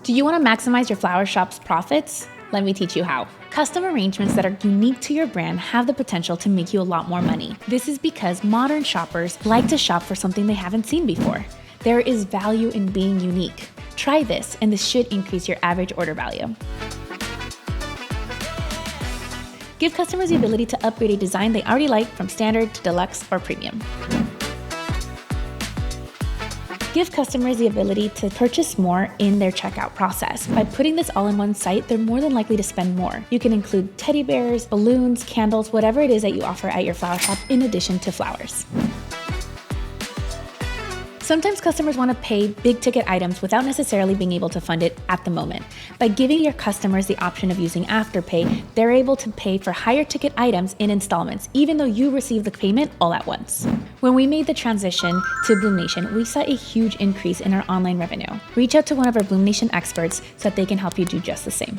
Do you want to maximize your flower shop's profits? Let me teach you how. Custom arrangements that are unique to your brand have the potential to make you a lot more money. This is because modern shoppers like to shop for something they haven't seen before. There is value in being unique. Try this, and this should increase your average order value. Give customers the ability to upgrade a design they already like from standard to deluxe or premium. Give customers the ability to purchase more in their checkout process. By putting this all in one site, they're more than likely to spend more. You can include teddy bears, balloons, candles, whatever it is that you offer at your flower shop in addition to flowers. Sometimes customers want to pay big ticket items without necessarily being able to fund it at the moment. By giving your customers the option of using Afterpay, they're able to pay for higher ticket items in installments, even though you receive the payment all at once. When we made the transition to BloomNation, we saw a huge increase in our online revenue. Reach out to one of our BloomNation experts so that they can help you do just the same.